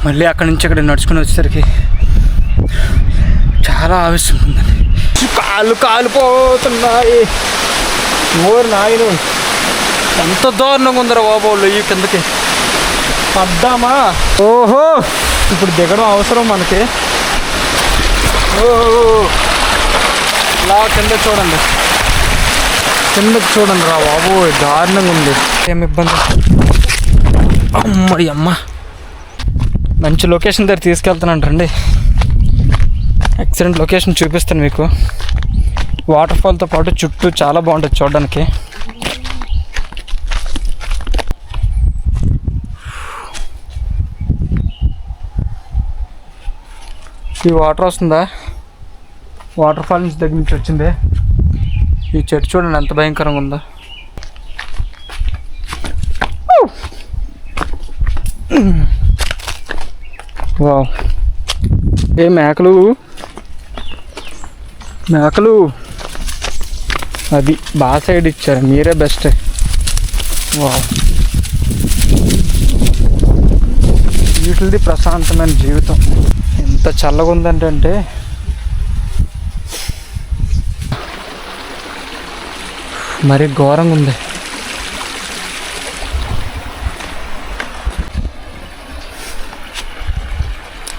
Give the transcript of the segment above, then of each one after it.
మళ్ళీ అక్కడి నుంచి ఇక్కడ నడుచుకుని వచ్చేసరికి చాలా ఆవేశం ఉందండి. కాళ్ళు కాలిపోతున్నాయి. మోరు నాయను ఎంత దారుణంగా ఉందరా బాబోళ్ళు. ఈ కిందకి పడ్డామా? ఓహో, ఇప్పుడు దిగడం అవసరం మనకి. ఓహో, ఇలా కింద చూడండి, కిందకి చూడండి రా బాబు, దారుణంగా ఉంది. ఏమి ఇబ్బంది. అమ్మడి అమ్మ, మంచి లొకేషన్ దగ్గర తీసుకెళ్తానంట రండి. ఎక్సలెంట్ లొకేషన్ చూపిస్తాను మీకు. వాటర్ ఫాల్తో పాటు చుట్టూ చాలా బాగుంటుంది చూడడానికి. ఈ వాటర్ వస్తుందా, వాటర్ ఫాల్ నుంచి దగ్గర నుంచి వచ్చింది. ఈ చెట్టు చూడండి ఎంత భయంకరంగా ఉందో. వావ్, ఏ మేకలు మేకలు, అది బాగా సైడ్ ఇచ్చారు, మీరే బెస్ట్. వావ్, వీటిది ప్రశాంతమైన జీవితం. ఎంత చల్లగా ఉందంటే మరి ఘోరంగా ఉంది.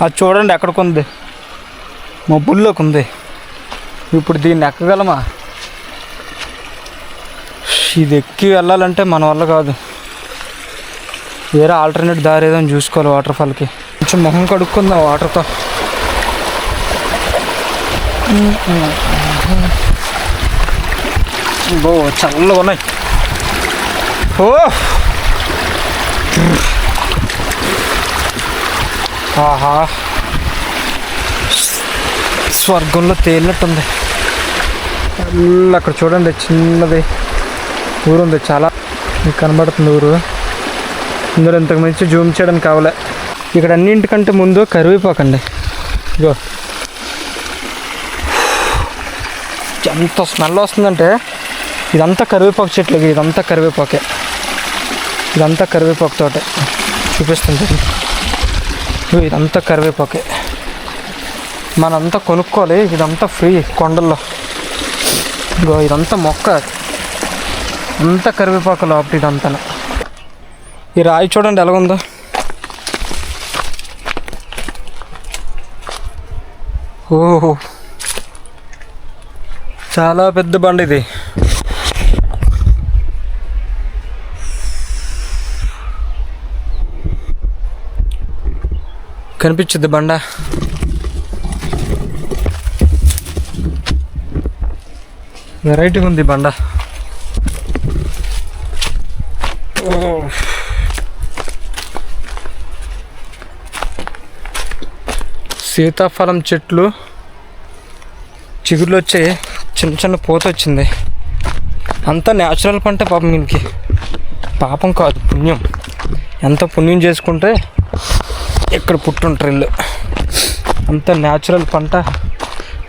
అది చూడండి ఎక్కడికి ఉంది, మబ్బుల్లోకి ఉంది. ఇప్పుడు దీన్ని ఎక్కగలమా? ఇది ఎక్కి వెళ్ళాలంటే మన వల్ల కాదు. వేరే ఆల్టర్నేట్ దారి ఏదో చూసుకోవాలి వాటర్ ఫాల్కి. కొంచెం మొహం కడుక్కుందాం వాటర్తో. బో చల్లగా ఉన్నాయి. ఓ ఆహా, స్వర్గంలో తేలినట్టుంది. అక్కడ చూడండి చిన్నది ఊరు ఉంది, చాలా మీకు కనబడుతుంది ఊరు. ఇందులో ఇంతకు మించి జూమ్ చేయడానికి కావాలే. ఇక్కడ అన్నింటికంటే ముందు కరివేపాకండి. ఇగో ఎంత స్మెల్ వస్తుందంటే, ఇదంతా కరివేపాకు చెట్లు, ఇదంతా కరివేపాకే, ఇదంతా కరివేపాకు తోటే. చూపిస్తుంది, ఇదంతా కరివేపాకే. మనంతా కొనుక్కోవాలి, ఇదంతా ఫ్రీ కొండల్లో. ఇగో ఇదంతా మొక్క, అంతా కరివేపాకు లోపల. ఇదంతా ఈ రాయి చూడండి ఎలాగుందో. ఓహో, చాలా పెద్ద బండ ఇది. కనిపించుద్ది బండ. వెరైటీగా ఉంది బండ. సీతాఫలం చెట్లు చిగుర్లు వచ్చాయి, చిన్న చిన్న పూత వచ్చింది. అంతా న్యాచురల్ పంట. పాపం దీనికి పాపం కాదు, పుణ్యం. ఎంత పుణ్యం చేసుకుంటే ఇక్కడ పుట్టుంటారు ఇల్లు. అంతా న్యాచురల్ పంట,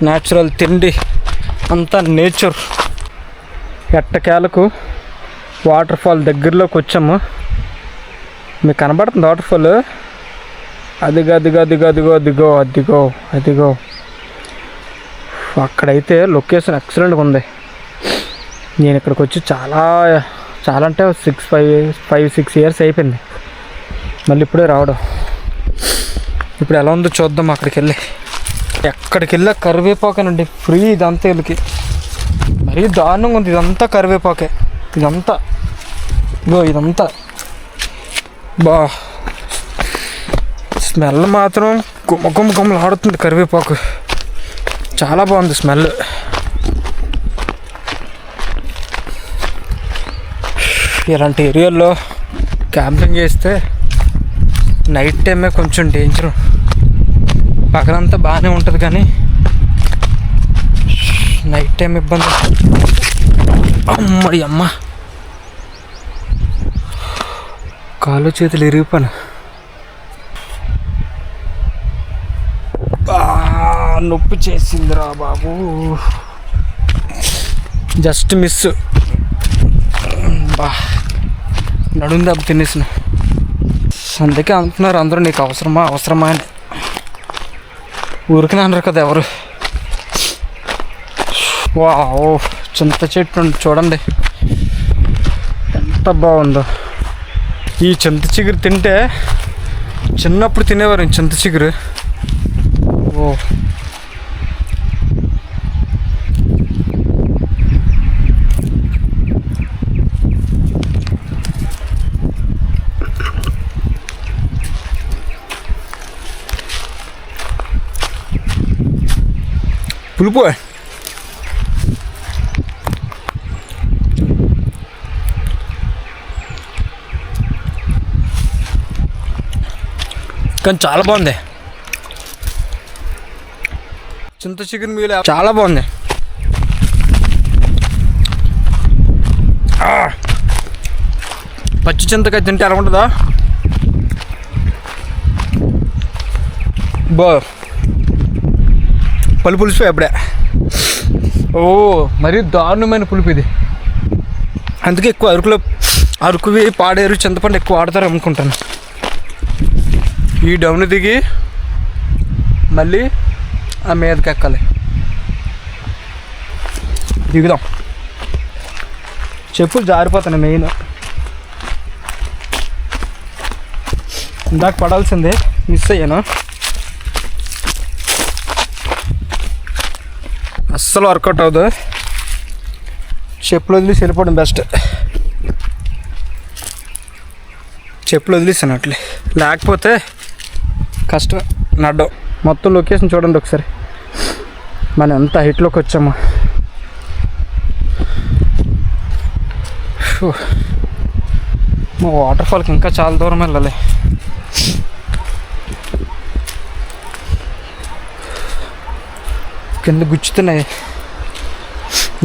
న్యాచురల్ తిండి, అంతా నేచర్. ఎట్టకేలకు వాటర్ ఫాల్ దగ్గరలోకి వచ్చాము. మీకు కనబడుతుంది వాటర్ ఫాల్. అదిగో అదిగో అదిగో అదిగో అదిగో అదిగో అదిగో. అక్కడైతే లొకేషన్ ఎక్సలెంట్గా ఉంది. నేను ఇక్కడికి వచ్చి చాలా అంటే 5-6 ఇయర్స్ అయిపోయింది. మళ్ళీ ఇప్పుడే రావడం. ఇప్పుడు ఎలా ఉందో చూద్దాం. అక్కడికి వెళ్ళి, ఎక్కడికి వెళ్ళా కరివేపాకేనండి ఫ్రీ. ఇదంతా వీళ్ళకి మరీ దారుణంగా ఉంది. ఇదంతా కరివేపాకే, ఇదంతా. ఇగో ఇదంతా బా, స్మెల్ మాత్రం గుమ్మగుమ్మలు ఆడుతుంది కరివేపాకు. చాలా బాగుంది స్మెల్. ఇలాంటి ఏరియాల్లో క్యాంపింగ్ చేస్తే నైట్ టైమే కొంచెం డేంజరు. పగలంతా బాగానే ఉంటుంది కానీ నైట్ టైం ఇబ్బంది. అమ్మడి అమ్మ, కాళ్ళు చేతులు ఇరిగిపోయాను. నొప్పి చేసిందిరా బాబు, జస్ట్ మిస్. బా, నడుము దెబ్బ తినేసిన. అందుకే అంటున్నారు అందరూ, నీకు అవసరమా అవసరమా అని. ఊరికనే అన్నారు కదా ఎవరు. ఓ చింత చెట్టు చూడండి ఎంత బాగుందో. ఈ చింత చిగురు తింటే, చిన్నప్పుడు తినేవారు చింత చిగురు. ఓ పులుపు కానీ చాలా బాగుంది. చింత చికెన్ మీల్ చాలా బాగుంది. పచ్చి చింతకాయ తింటే ఎలా ఉంటుందా? పులుసు అప్పుడే. ఓ మరీ దారుణమైన పులుపు ఇది. అందుకే ఎక్కువ అరకువి పాడేరు చింతపండు ఎక్కువ వాడతారు అనుకుంటాను. ఈ డౌన్ దిగి మళ్ళీ ఆ మీదకి ఎక్కాలి. దిగుదాం. చెప్పులు జారిపోతాయి. మెయిన్ ఇందాక పడాల్సిందే, మిస్ అయ్యాను. అస్సలు వర్కౌట్ అవ్వదు. చెప్పులు వదిలేసి వెళ్ళిపోవడం బెస్ట్. చెప్పులు వదిలేసాను అట్లే, లేకపోతే కష్టం నడ్డం. మొత్తం లొకేషన్ చూడండి ఒకసారి, మనం ఎంత హైట్లోకి వచ్చామో. మా వాటర్ ఫాల్కి ఇంకా చాలా దూరం వెళ్ళాలి. కింద గుచ్చుతున్నాయి,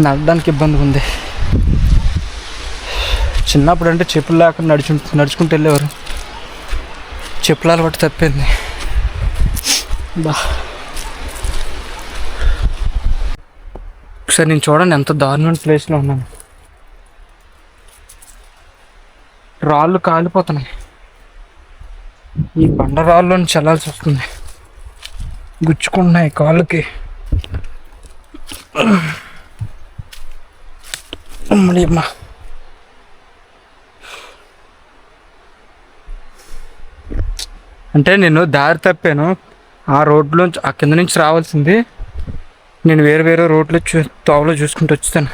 నడడానికి ఇబ్బందిగా ఉంది. చిన్నప్పుడు అంటే చెప్పులు లేకుండా నడుచుకుంటూ వెళ్ళేవారు. చెప్పులు అలవాటు తప్పింది. ఒకసారి నేను చూడండి ఎంత దారుణమైన ప్లేస్లో ఉన్నాను. రాళ్ళు కాలిపోతున్నాయి. ఈ బండరాళ్ళలో చల్లాల్సి వస్తుంది. గుచ్చుకుంటున్నాయి కాళ్ళకి. అమ్మా అంటే నేను దారి తప్పాను. ఆ రోడ్లోంచి ఆ కింద నుంచి రావాల్సింది, నేను వేరే రోడ్లు తోవలో చూసుకుంటూ వచ్చాను.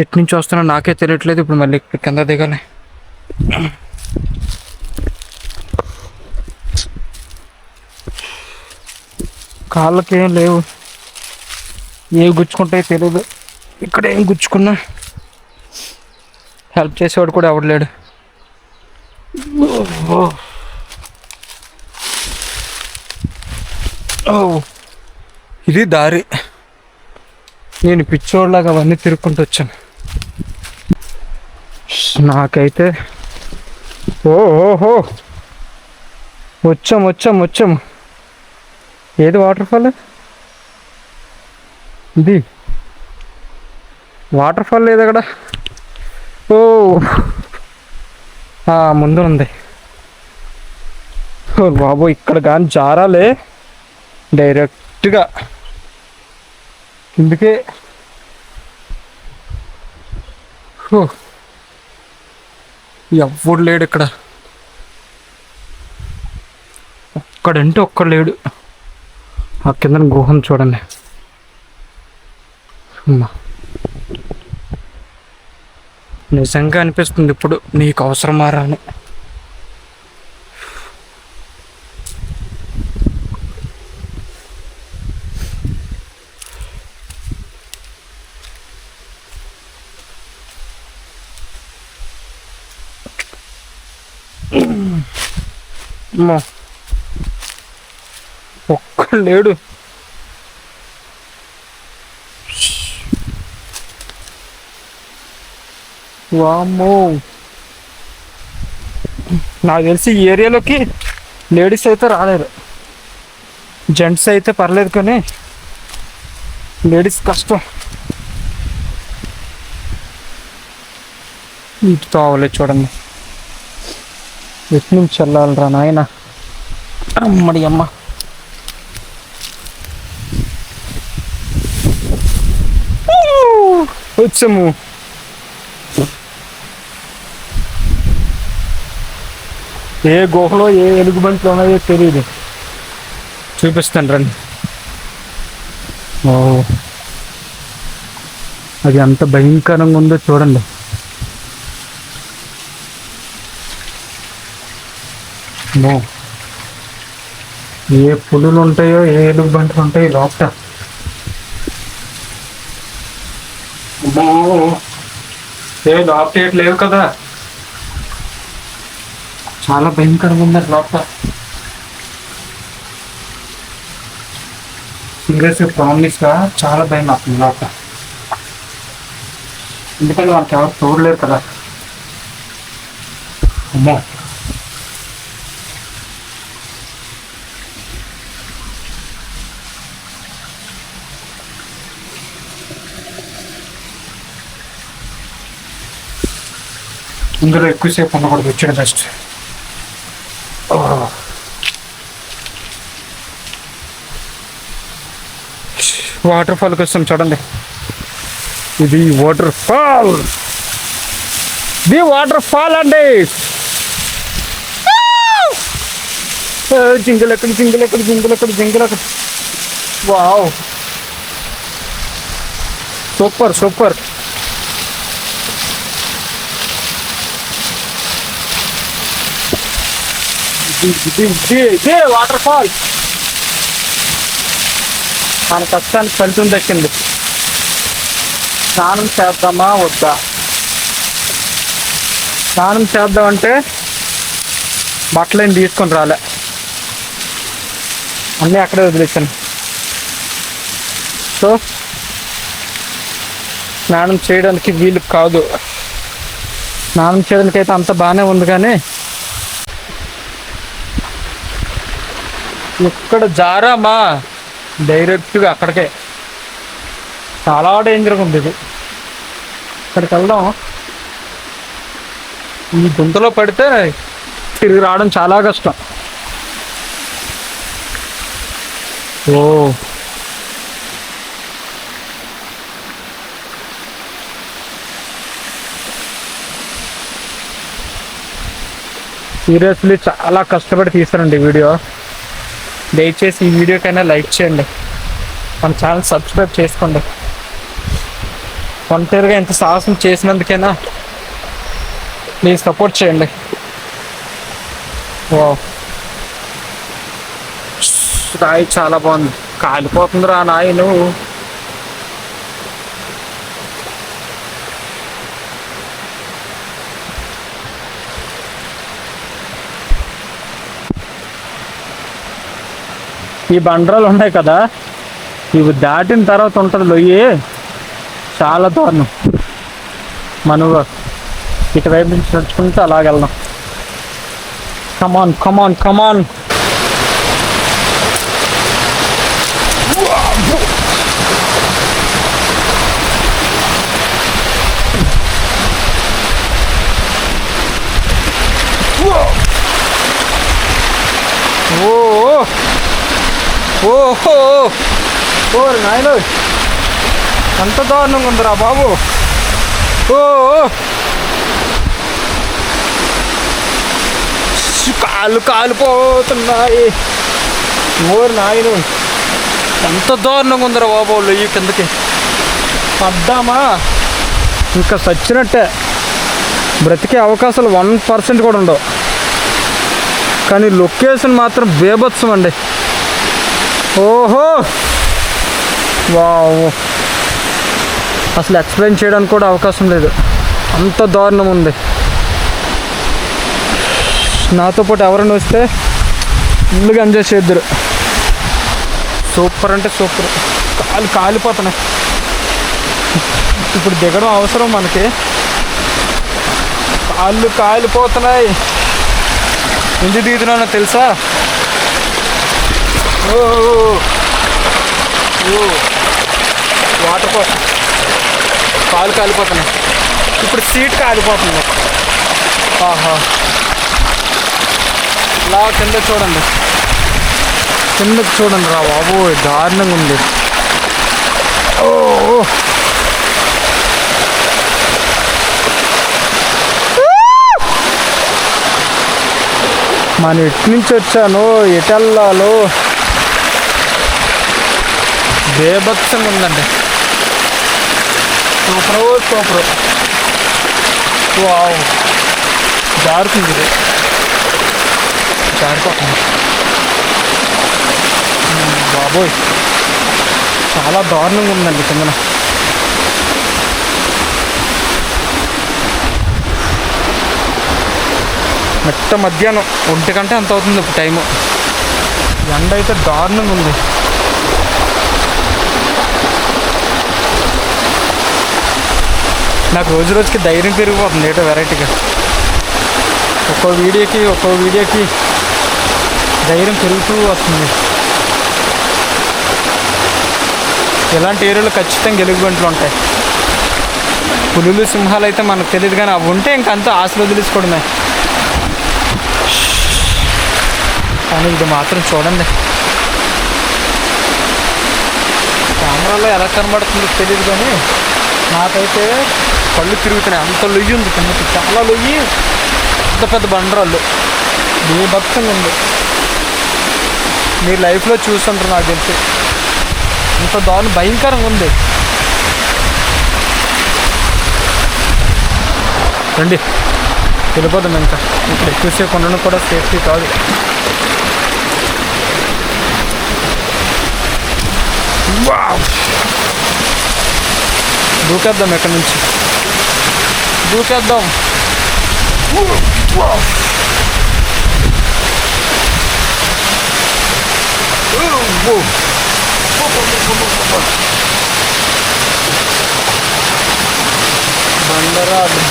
ఎటు నుంచి వస్తానో నాకే తెలియట్లేదు. ఇప్పుడు మళ్ళీ కింద దిగాలి. కాళ్ళకి ఏం లేవు, ఏవి గుచ్చుకుంటాయో తెలియదు. ఇక్కడ ఏం గుచ్చుకున్నా హెల్ప్ చేసేవాడు కూడా ఎవడలేడు. ఇది దారి. నేను పిచ్చోడ్లాగా అవన్నీ తిరుక్కుంటూ వచ్చాను. నాకైతే ఓహో వచ్చాము. ఏది వాటర్ ఫాల్? ఇది వాటర్ ఫాల్ లేదు అక్కడ. ఓ ముందు ఉంది. బాబు ఇక్కడ కానీ జారాలే డైరెక్ట్గా కిందకే. ఎవ్వడు లేడు ఇక్కడ. ఒక్కడంటే ఒక్కడు లేడు. ఆ కింద గుహను చూడండి. అమ్మా నిజంగా అనిపిస్తుంది ఇప్పుడు, నీకు అవసరమా రా అని. అమ్మా ఒక్కడు లేడు. వామ్మో, నాకు తెలిసి ఈ ఏరియాలోకి లేడీస్ అయితే రాలేరు. జెంట్స్ అయితే పర్లేదు, కానీ లేడీస్ కష్టం. ఇటు తోవలేదు చూడండి. ఎటు నుంచి వెళ్ళాలిరా నాయన. అమ్మడి అమ్మ. వచ్చాము. ఏ గుహలో ఏ ఎలుగుబంట్లు ఉన్నాయో తెలియదు. చూపిస్తాను రండి. ఓ, అది ఎంత భయంకరంగా ఉందో చూడండి. ఏ పులులు ఉంటాయో ఏ ఎలుగుబంట్లు ఉంటాయో లోపల. ఏ లోపల ఏటి లేవు కదా. చాలా భయంకరంగా ఉంది లోపల. సీరియస్గా ప్రామిస్గా చాలా భయం అవుతుంది లోపల. ఎందుకంటే వాళ్ళకి ఎవరు చూడలేరు కదా. అమ్మో, ఇందులో ఎక్కువసేపు ఉండకూడదు, వచ్చాడు బెస్ట్. వాటర్ ఫాల్కి వస్తాం చూడండి. ఇది waterfall. The waterfall అండి. జింగలెక్కడ జింగలెక్కడ జింగలెక్కడ జింగలెక్కడ. Wow, super super. ఇదే వాటర్ ఫాల్. మన కష్టానికి ఫలితం దక్కింది. స్నానం చేద్దామా వద్దా? స్నానం చేద్దామంటే బట్టలేని తీసుకొని రాలే, అన్నీ అక్కడే వదిలేసాను. సో స్నానం చేయడానికి వీలు కాదు. స్నానం చేయడానికి అయితే అంత బాగానే ఉంది, కానీ ఇక్కడ జారామా డైరెక్ట్గా అక్కడికే. చాలా డేంజర్గా ఉంది ఇది. ఇక్కడికి వెళ్దాం. ఈ గుంతలో పడితే తిరిగి రావడం చాలా కష్టం. ఓ, సీరియస్లీ చాలా కష్టపడి తీస్తానండి వీడియో. దయచేసి ఈ వీడియోకైనా లైక్ చేయండి, మన ఛానల్ సబ్స్క్రైబ్ చేసుకోండి. ఒంటరిగా ఎంత సాహసం చేసినందుకైనా ప్లీజ్ సపోర్ట్ చేయండి. ఓ, రాయి చాలా బాగుంది. కాలిపోతుందిరా నాయను. ఈ బండరాలు ఉన్నాయి కదా, ఇవి దాటిన తర్వాత ఉంటుంది లొయ్యి. చాలా దారుణం. మనం ఇటువైపు నుంచి నడుచుకుంటే అలాగే వెళ్దాం. కమాన్ కమాన్ కమాన్. ఓహో, ఓ నాయన, ఎంత దారుణంగా ఉందిరా బాబు. ఓ, కాళ్ళు కాలిపోతున్నాయి. ఓరు నాయను, ఎంత దారుణంగా ఉందిరా బాబు. ఈ కిందకి పడ్డామా ఇంకా సచ్చినట్టే. బ్రతికే అవకాశాలు 1% కూడా ఉండవు. కానీ లొకేషన్ మాత్రం బేభత్సం అండి. ఓహో, వావ్, అసలు ఎక్స్ప్లెయిన్ చేయడానికి కూడా అవకాశం లేదు, అంత దారుణం ఉంది. నాతో పాటు ఎవరైనా వస్తే ఫుల్గా ఎంజాయ్ చేద్దరు. సూపర్ అంటే సూపర్. కాలిపోతున్నాయి. ఇప్పుడు దిగడం అవసరం మనకి. కాలిపోతున్నాయి. ఎందుకు దిగుతున్నానో తెలుసా? ఓ, వాటర్ కోసం కాలిపోతున్నాయి. ఇప్పుడు సీట్ కాలిపోతుంది. ఆహా, అలా కింద చూడండి, కిందకి చూడండి రా బాబు, దారుణంగా ఉంది. ఓ మనం ఎటు నుంచి వచ్చాను, ఎటు వెళ్ళాలో బేభత్సంగా ఉందండి. సూపరు వావ్, జారుతుంది, ఇది జారిపోతుంది బాబోయ్, చాలా దారుణంగా ఉందండి కిందన. మెట్ట మధ్యాహ్నం 1 గంట ఎంత అవుతుంది ఇప్పుడు టైము. ఎండ అయితే దారుణంగా ఉంది. నాకు రోజు రోజుకి ధైర్యం పెరిగిపోతుంది ఏటో వెరైటీగా. ఒక్కో వీడియోకి ధైర్యం పెరుగుతూ వస్తుంది. ఇలాంటి ఏరియాలో ఖచ్చితంగా ఎలుగుబంట్లు ఉంటాయి. పులులు సింహాలు అయితే మనకు తెలియదు, కానీ అవి ఉంటే ఇంకంతా ఆశలు వదిలేసుకోవడమే. కానీ ఇది మాత్రం చూడండి, కెమెరాలో ఎలా కనబడుతుందో తెలియదు, కానీ నాకైతే కళ్ళు తిరుగుతున్నాయి. అంత లొయ్యి ఉంది కిందకి, చాలా లొయ్యి, పెద్ద బండరాళ్ళు, బీభత్సంగా ఉంది. మీరు లైఫ్లో చూస్తుంటారు నాకు తెలిసి, ఇంత దారుణం భయంకరంగా ఉంది. రండి వెళ్ళిపోదాం. ఇంకా ఇక్కడ ఎక్కువసేపు ఉండడం కూడా సేఫ్టీ కాదు. దూకేద్దాం, ఎక్కడి నుంచి దూకేద్దాం.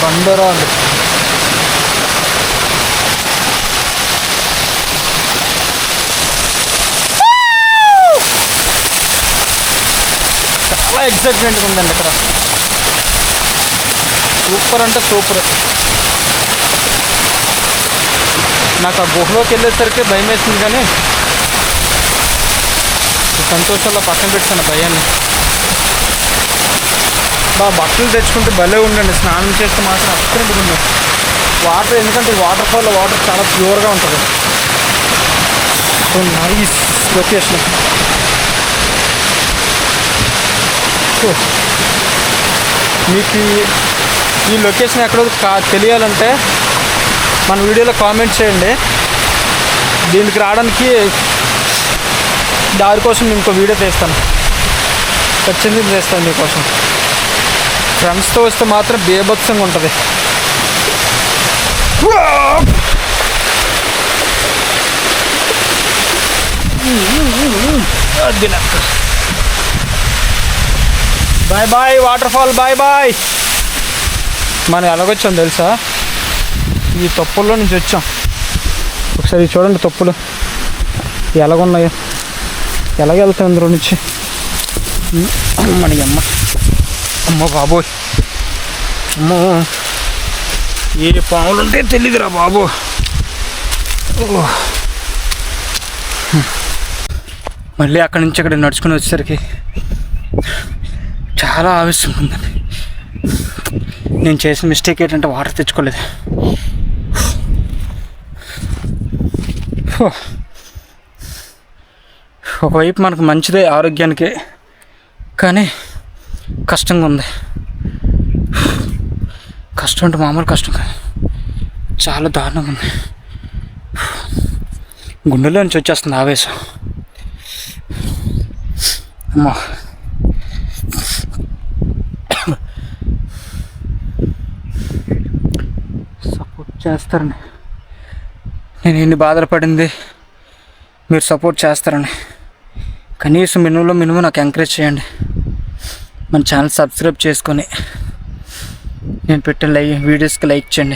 బండరాలు చాలా ఎక్సైట్మెంట్గా ఉందండి ఇక్కడ. సూపర్ అంటే సూపర్. నాకు ఆ గుహలోకి వెళ్ళేసరికి భయం వేసింది, కానీ సంతోషంలో పక్కన పెట్టాను భయాన్ని. బట్టలు తెచ్చుకుంటే భలే ఉండండి, స్నానం చేస్తే మాత్రం అత్యంత ఉంది వాటర్. ఎందుకంటే వాటర్ ఫాల్లో వాటర్ చాలా ప్యూర్గా ఉంటుంది. So nice location. మీకు ఈ లొకేషన్ ఎక్కడో తెలియాలంటే మన వీడియోలో కామెంట్ చేయండి. దీనికి రావడానికి దారి కోసం ఇంకో వీడియో తీస్తాను, ఖచ్చితంగా చేస్తాను మీకోసం. ఫ్రెండ్స్తో వస్తే మాత్రం బేభత్సంగా ఉంటుంది. Bye bye waterfall, bye bye. మనం ఎలాగొచ్చాం తెలుసా, ఈ తొప్పుల్లో నుంచి వచ్చాం. ఒకసారి చూడండి తొప్పులు ఎలాగున్నాయో, ఎలాగెళ్తాం ఇందులో నుంచి. అమ్మని అమ్మ బాబోయ్, అమ్మో ఏ పాములు ఉంటే తెలీదురా బాబు. మళ్ళీ అక్కడి నుంచి అక్కడ నడుచుకుని వచ్చేసరికి చాలా ఆవేశం ఉందండి. నేను చేసిన మిస్టేక్ ఏంటంటే వాటర్ తెచ్చుకోలేదు. ఒకవైపు మనకు మంచిదే ఆరోగ్యానికి, కానీ కష్టంగా ఉంది. కష్టం అంటే మామూలు కష్టం కాదు, చాలా దారుణంగా ఉంది. గుండెలో నుంచి వచ్చేస్తుంది ఆవేశం. అమ్మా సపోర్ట్ చేస్తారని నేను ఎన్ని బాధలు పడింది, మీరు సపోర్ట్ చేస్తారని. కనీసం మినిమం నాకు ఎంకరేజ్ చేయండి. మన ఛానల్ సబ్స్క్రైబ్ చేసుకొని నేను పెట్టిన వీడియోస్కి లైక్ చేయండి.